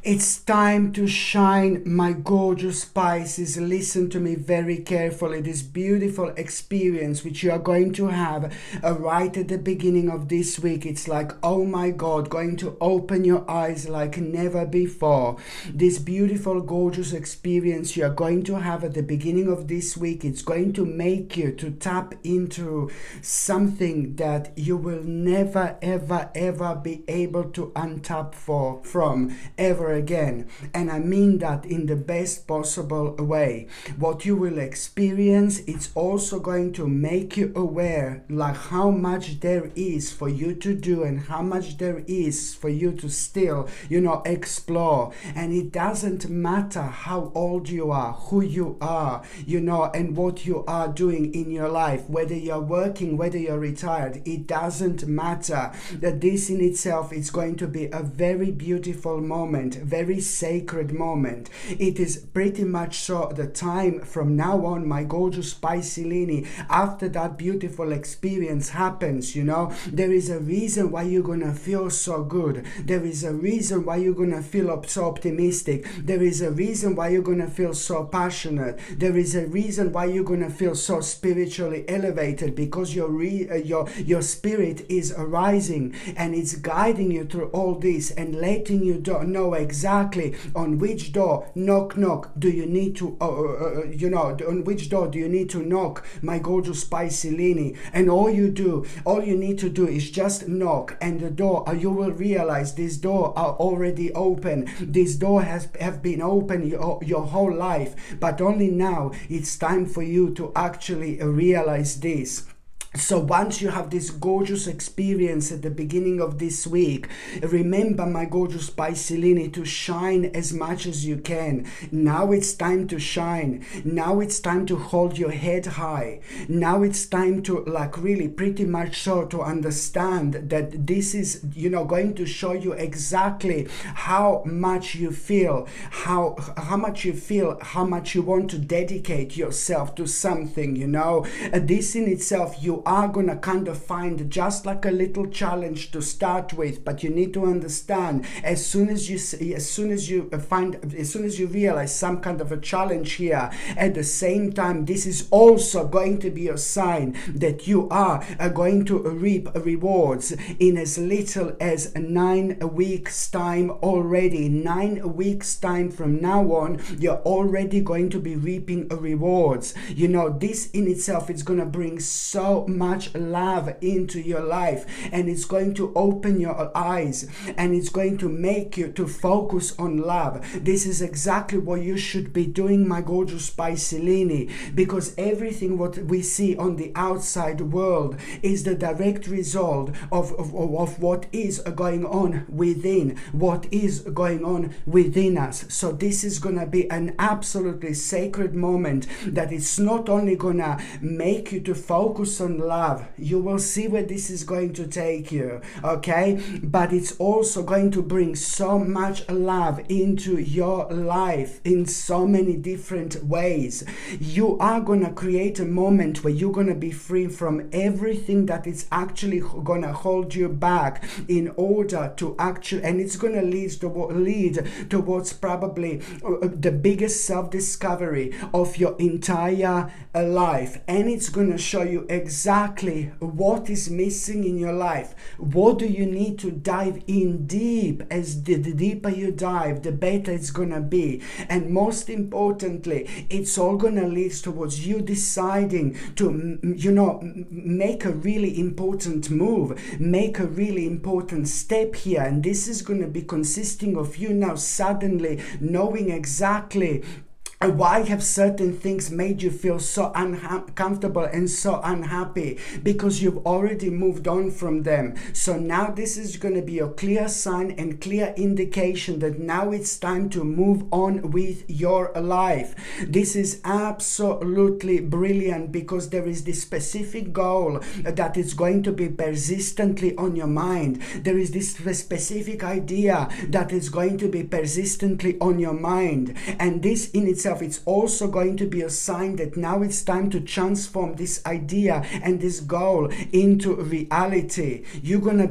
It's time to shine, my gorgeous Pisces. Listen to me very carefully. This beautiful experience which you are going to have right at the beginning of this week. It's like, oh my God, going to open your eyes like never before. This beautiful, gorgeous experience you are going to have at the beginning of this week. It's going to make you to tap into something that you will never, ever, ever be able to untap from ever again. And I mean that in the best possible way. What you will experience, it's also going to make you aware like how much there is for you to do and how much there is for you to still, explore. And it doesn't matter how old you are, who you are, and what you are doing in your life, whether you're working, whether you're retired, it doesn't matter. That this in itself is going to be a very beautiful moment, very sacred moment. It is pretty much so the time from now on, my gorgeous Piscelini, after that beautiful experience happens, there is a reason why you're gonna feel so good. There is a reason why you're gonna feel so optimistic. There is a reason why you're gonna feel so passionate. There is a reason why you're gonna feel so spiritually elevated, because your spirit is arising and it's guiding you through all this and letting you know exactly on which door knock do you need to on which door do you need to knock, my gorgeous Piscelini. And all you need to do is just knock, and the door, you will realize this door are already open. This door have been open your whole life, but only now it's time for you to actually realize this. So once you have this gorgeous experience at the beginning of this week, remember, my gorgeous Piscelini, to shine as much as you can. Now it's time to shine. Now it's time to hold your head high. Now it's time to really pretty much so to understand that this is, going to show you exactly how much you feel, how much you feel, how much you want to dedicate yourself to something, This in itself, you are gonna kind of find just like a little challenge to start with, but you need to understand as soon as you realize some kind of a challenge here, at the same time, this is also going to be a sign that you are going to reap rewards in as little as 9 weeks time already. 9 weeks time from now on, you're already going to be reaping rewards. This in itself is going to bring so much love into your life, and it's going to open your eyes, and it's going to make you to focus on love. This is exactly what you should be doing, my gorgeous Piscelini, because everything what we see on the outside world is the direct result of what is going on within, us. So this is going to be an absolutely sacred moment that is not only going to make you to focus on love. You will see where this is going to take you, okay? But it's also going to bring so much love into your life in so many different ways. You are going to create a moment where you're going to be free from everything that is actually going to hold you back, in order to actually, and it's going to lead towards probably the biggest self-discovery of your entire life. And it's going to show you exactly what is missing in your life. What do you need to dive in deep? As the deeper you dive, the better it's gonna be. And most importantly, it's all gonna lead towards you deciding to make a really important move, make a really important step here. And this is gonna be consisting of you now suddenly knowing exactly why have certain things made you feel so uncomfortable and so unhappy, because you've already moved on from them. So now this is going to be a clear sign and clear indication that now it's time to move on with your life. This is absolutely brilliant, because there is this specific goal that is going to be persistently on your mind. There is this specific idea that is going to be persistently on your mind, and this in itself itself, it's also going to be a sign that now it's time to transform this idea and this goal into reality. You're gonna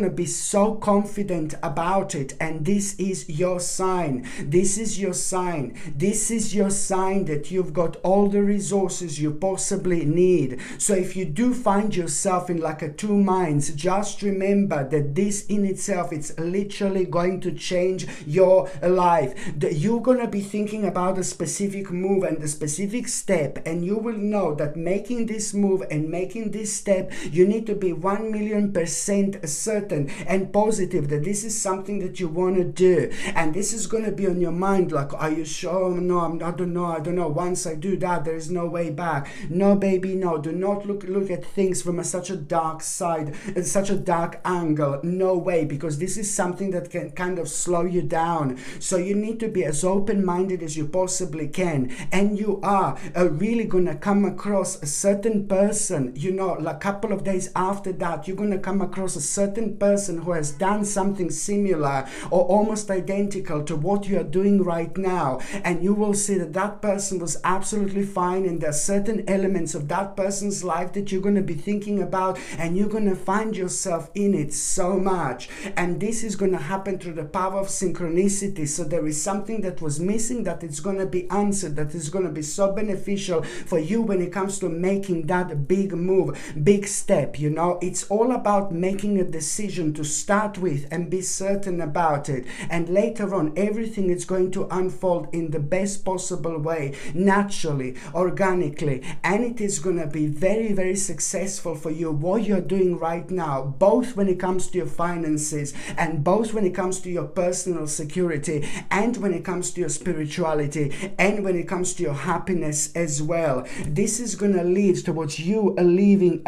be so confident about it, and this is your sign. This is your sign. This is your sign that you've got all the resources you possibly need. So if you do find yourself in like a two minds, just remember that this in itself, it's literally going to change your life. You're gonna be thinking about a specific move and a specific step, and you will know that making this move and making this step, you need to be 1,000,000% certain and positive that this is something that you want to do. And this is going to be on your mind, like, are you sure? No, I don't know. Once I do that, there is no way back. No, baby, no. Do not look at things from such a dark side, such a dark angle. No way, because this is something that can kind of slow you down. So you need to be as open-minded as you possibly can. And you are really going to come across a certain person, like a couple of days after that, you're going to come across a certain person who has done something similar or almost identical to what you are doing right now. And you will see that that person was absolutely fine, and there are certain elements of that person's life that you're going to be thinking about, and you're going to find yourself in it so much. And this is going to happen through the power of synchronicity. So there is something that was missing that is going to be answered, that is going to be so beneficial for you when it comes to making that big move, big step. It's all about making a decision to start with and be certain about it, and later on everything is going to unfold in the best possible way, naturally, organically, and it is going to be very, very successful for you what you're doing right now, both when it comes to your finances, and both when it comes to your personal security, and when it comes to your spirituality, and when it comes to your happiness as well. This is going to lead towards you living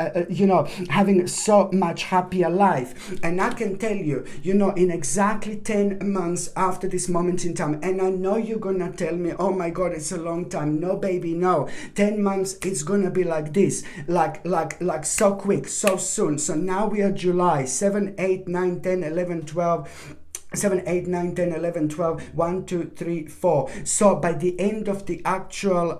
having so much happier life. And I can tell you, in exactly 10 months after this moment in time, and I know you're gonna tell me, oh my God, it's a long time. No, baby, no. 10 months, it's gonna be like this, like so quick, so soon. So now we are July, 7, 8, 9, 10, 11, 12, 7, 8, 9, 10, 11, 12, 1, 2, 3, 4. So by the end of the actual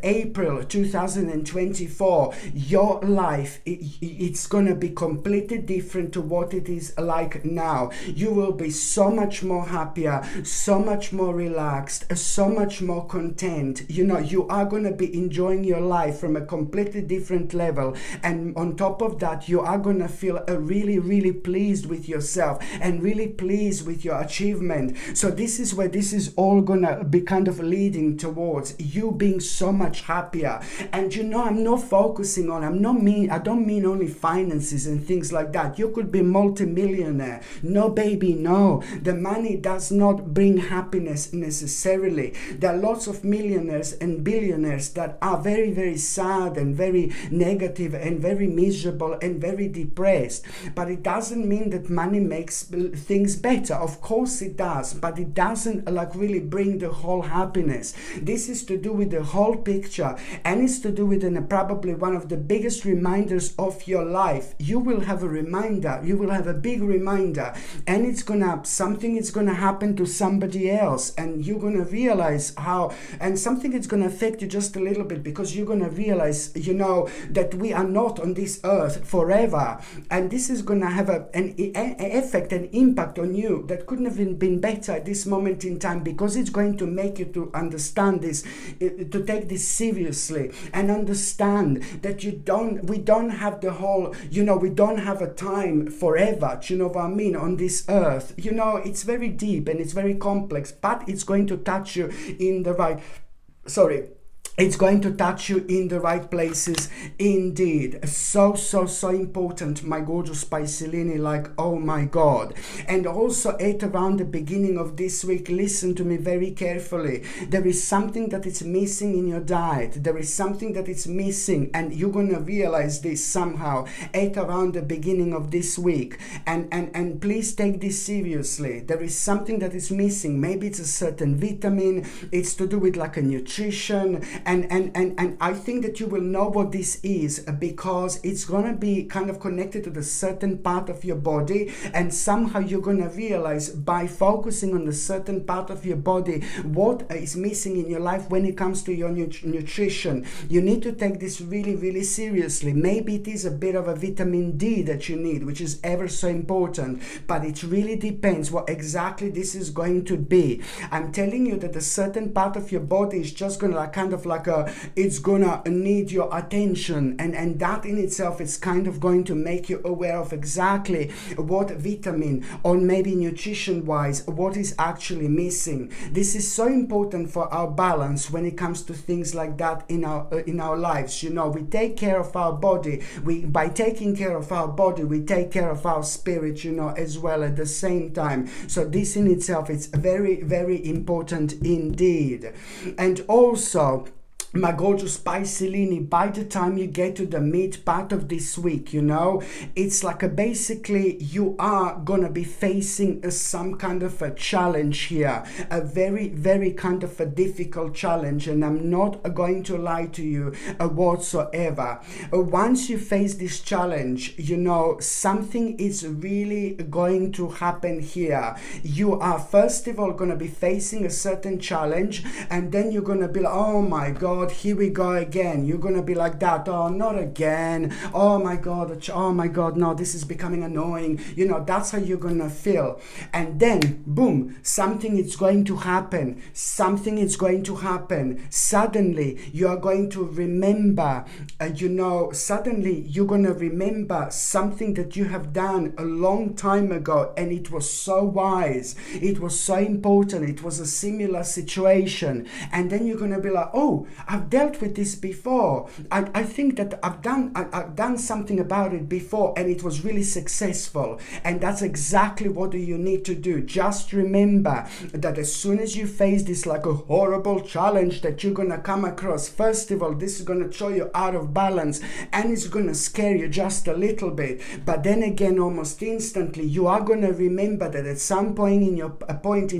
April 2024, your life, it's going to be completely different to what it is like now. You will be so much more happier, so much more relaxed, so much more content. You are going to be enjoying your life from a completely different level. And on top of that, you are going to feel really, really pleased with yourself and really pleased with your achievement. So this is where this is all gonna be kind of leading towards you being so much happier. And I'm not focusing on, I don't mean only finances and things like that. You could be multi-millionaire. No, baby, no. The money does not bring happiness necessarily. There are lots of millionaires and billionaires that are very, very sad and very negative and very miserable and very depressed. But it doesn't mean that money makes things better. Of course it does, but it doesn't really bring the whole happiness. This is to do with the whole picture, and it's to do with probably one of the biggest reminders of your life. You will have a reminder, you will have a big reminder, and something is gonna happen to somebody else, and you're gonna realize how, and something is gonna affect you just a little bit, because you're gonna realize, that we are not on this earth forever, and this is gonna have an effect, an impact on you that couldn't have been better at this moment in time, because it's going to make you to understand this, to take this seriously, and understand that we don't have the whole, we don't have a time forever, what I mean, on this earth. It's very deep and it's very complex, but it's going to touch you in the right, it's going to touch you in the right places indeed. So important, my gorgeous Piscelini, oh my God. And also at around the beginning of this week, listen to me very carefully. There is something that is missing in your diet. There is something that is missing, and you're going to realize this somehow at around the beginning of this week. And please take this seriously. There is something that is missing. Maybe it's a certain vitamin. It's to do with a nutrition. And I think that you will know what this is because it's going to be kind of connected to the certain part of your body, and somehow you're going to realize by focusing on the certain part of your body what is missing in your life when it comes to your nutrition. You need to take this really, really seriously. Maybe it is a bit of a vitamin D that you need, which is ever so important, but it really depends what exactly this is going to be. I'm telling you that a certain part of your body is just gonna it's gonna need your attention, and that in itself is kind of going to make you aware of exactly what vitamin or maybe nutrition wise what is actually missing. This is so important for our balance when it comes to things like that in our lives. We take care of our body. By taking care of our body, we take care of our spirit, as well at the same time. So this in itself is very, very important indeed. And also, my gorgeous Piscelini, by the time you get to the mid part of this week, it's like basically you are gonna be facing some kind of a challenge here, a very, very kind of a difficult challenge, and I'm not going to lie to you whatsoever. Once you face this challenge, something is really going to happen here. You are first of all gonna be facing a certain challenge, and then you're gonna be like, oh my God, here we go again. You're gonna be like that. Oh, not again. Oh my God, no, this is becoming annoying. That's how you're gonna feel. And then boom, something is going to happen. Suddenly you are going to remember, suddenly you're gonna remember something that you have done a long time ago, and it was so wise, it was so important, it was a similar situation. And then you're gonna be like, oh, I've dealt with this before. I think that I've done something about it before, and it was really successful. And that's exactly what you need to do. Just remember that as soon as you face this like a horrible challenge that you're gonna come across, first of all, this is gonna throw you out of balance, and it's gonna scare you just a little bit. But then again, almost instantly, you are gonna remember that at some point in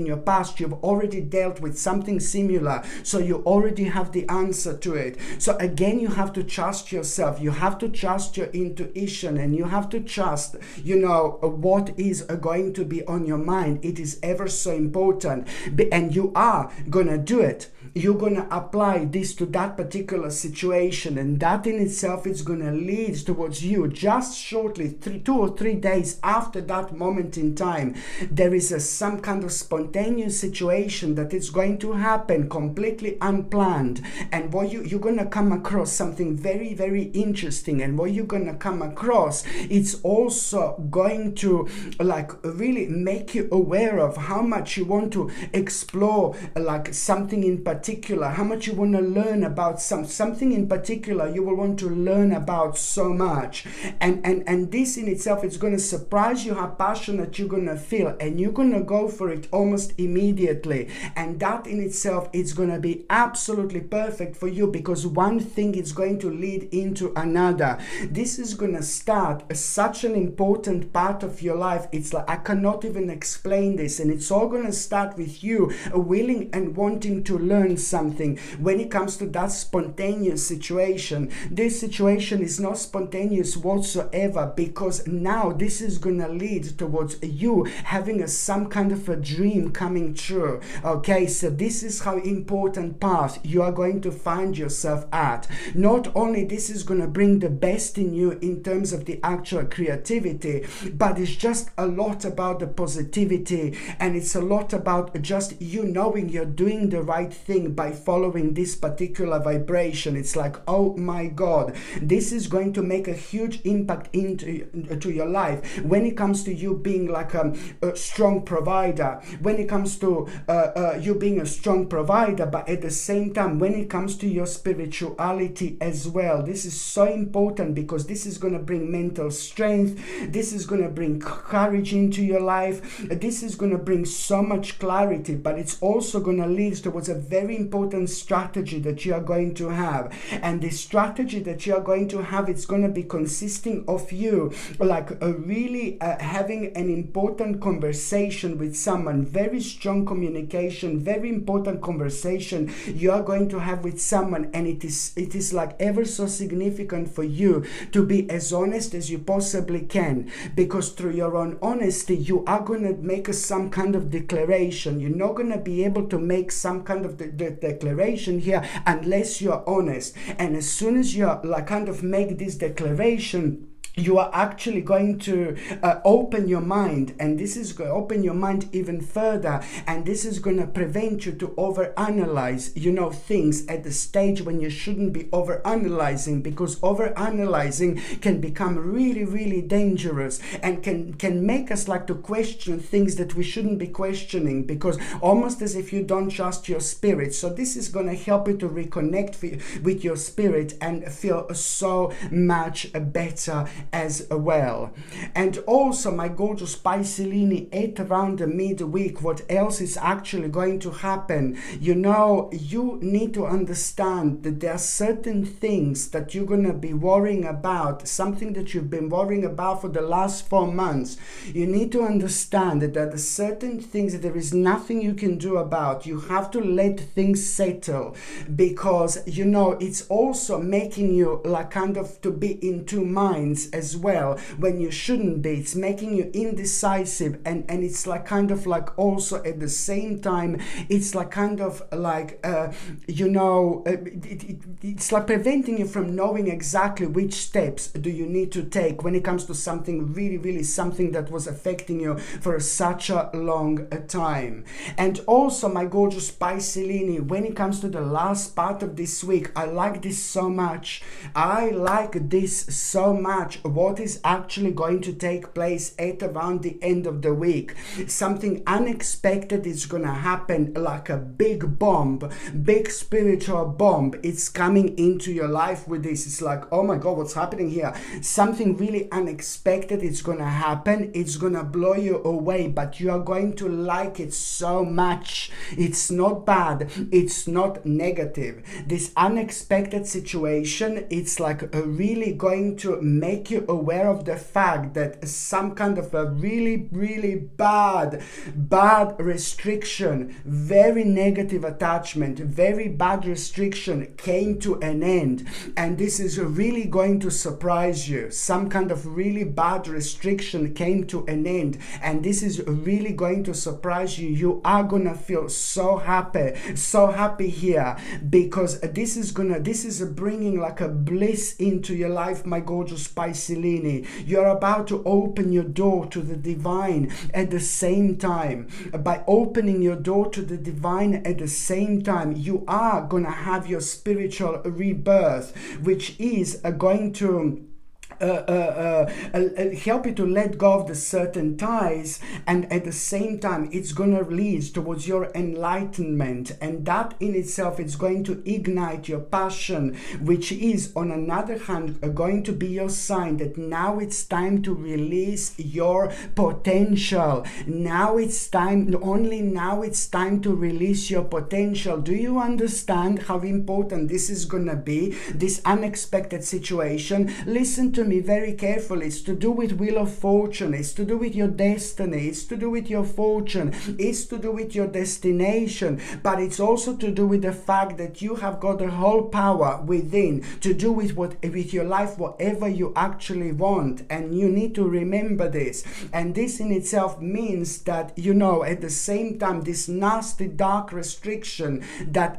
your past, you've already dealt with something similar, so you already have the answer to it. So again, you have to trust yourself, you have to trust your intuition, and you have to trust what is going to be on your mind. It is ever so important, and you are gonna do it. You're gonna apply this to that particular situation, and that in itself is gonna lead towards you just shortly 2 or 3 days after that moment in time. There is some kind of spontaneous situation that is going to happen completely unplanned, and what you're gonna come across something very, very interesting. And what you're gonna come across, it's also going to really make you aware of how much you want to explore something in particular, how much you want to learn about something in particular. You will want to learn about so much, and this in itself is going to surprise you how passionate you're going to feel, and you're going to go for it almost immediately. And that in itself is going to be absolutely perfect for you, because one thing is going to lead into another. This is going to start such an important part of your life. It's like I cannot even explain this, and it's all going to start with you willing and wanting to learn something. When it comes to that spontaneous situation, this situation is not spontaneous whatsoever, because now this is going to lead towards you having some kind of a dream coming true. Okay, so this is how important path you are going to find yourself at. Not only this is going to bring the best in you in terms of the actual creativity, but it's just a lot about the positivity, and it's a lot about just you knowing you're doing the right thing by following this particular vibration. It's like, oh my God, this is going to make a huge impact into your life when it comes to you being like a strong provider, when it comes to you being a strong provider, but at the same time when it comes to your spirituality as well. This is so important, because this is going to bring mental strength, this is going to bring courage into your life, this is going to bring so much clarity, but it's also going to lead towards a very, very important strategy that you are going to have. And the strategy that you are going to have, it's going to be consisting of you like really having an important conversation with someone, very strong communication, very important conversation you are going to have with someone. And it is like ever so significant for you to be as honest as you possibly can, because through your own honesty you are going to make some kind of declaration. You're not going to be able to make some kind of declaration here unless you're honest. And as soon as you like kind of make this declaration, you are actually going to open your mind, and this is going to open your mind even further, and this is going to prevent you to overanalyze, things at the stage when you shouldn't be overanalyzing, because overanalyzing can become really, really dangerous and can make us like to question things that we shouldn't be questioning, because almost as if you don't trust your spirit. So this is going to help you to reconnect with your spirit and feel so much better as well. And also, my gorgeous Pisces, at around the midweek, what else is actually going to happen? You need to understand that there are certain things that you're going to be worrying about, something that you've been worrying about for the last 4 months. You need to understand that there are certain things that there is nothing you can do about. You have to let things settle, because it's also making you like kind of to be in two minds as well when you shouldn't be. It's making you indecisive, and it's like kind of like also at the same time it's like kind of like it's like preventing you from knowing exactly which steps do you need to take when it comes to something really, really something that was affecting you for such a long time. And also, my gorgeous Pisces, when it comes to the last part of this week, I like this so much. What is actually going to take place at around the end of the week? Something unexpected is going to happen, like a big bomb, big spiritual bomb. It's coming into your life with this. It's like, oh my God, what's happening here? Something really unexpected is going to happen. It's going to blow you away, but you are going to like it so much. It's not bad. It's not negative. This unexpected situation, it's like really going to make you aware of the fact that some kind of a really, really bad restriction, very negative attachment, very bad restriction came to an end. And this is really going to surprise you. Some kind of really bad restriction came to an end, and this is really going to surprise you. You are gonna feel so happy here, because this is bringing like a bliss into your life, my gorgeous Pisces. You're about to open your door to the divine at the same time. By opening your door to the divine at the same time, you are gonna have your spiritual rebirth, which is going to help you to let go of the certain ties, and at the same time it's going to lead towards your enlightenment, and that in itself is going to ignite your passion, which is on another hand going to be your sign that now it's time to release your potential. Now it's time to release your potential. Do you understand how important this is going to be, this unexpected situation? Listen to me very carefully. It's to do with Wheel of Fortune. It's to do with your destiny. It's to do with your fortune. It's to do with your destination. But it's also to do with the fact that you have got the whole power within to do with your life whatever you actually want. And you need to remember this. And this in itself means that, at the same time, this nasty dark restriction that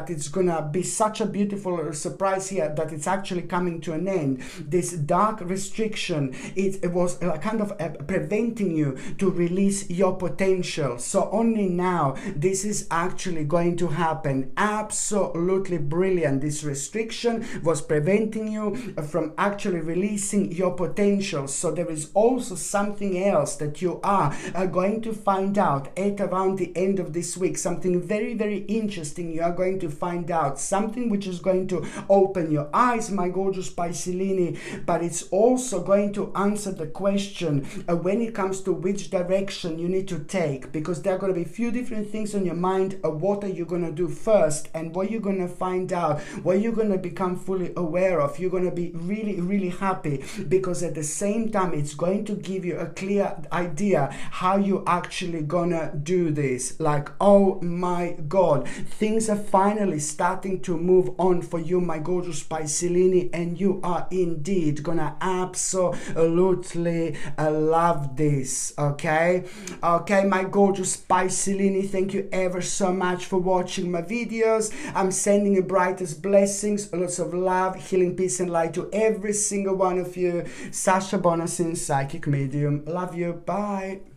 it's gonna be such a beautiful surprise here that it's actually coming to an end. This dark restriction, it was kind of preventing you to release your potential. So only now this is actually going to happen. Absolutely brilliant. This restriction was preventing you from actually releasing your potential. So there is also something else that you are going to find out at around the end of this week. Something very, very interesting you are going to find out. Something which is going to open your eyes, my gorgeous Pisces, but it's also going to answer the question when it comes to which direction you need to take, because there are going to be a few different things on your mind of what are you going to do first and what you're going to find out, what you're going to become fully aware of. You're going to be really, really happy, because at the same time it's going to give you a clear idea how you actually gonna do this. Like, oh my god, things are finally starting to move on for you, my gorgeous Pisces, and you are indeed gonna absolutely love this. Okay, my gorgeous Pisces, thank you ever so much for watching my videos. I'm sending you brightest blessings, lots of love, healing, peace and light to every single one of you. Sasha Bonasin, psychic medium. Love you. Bye.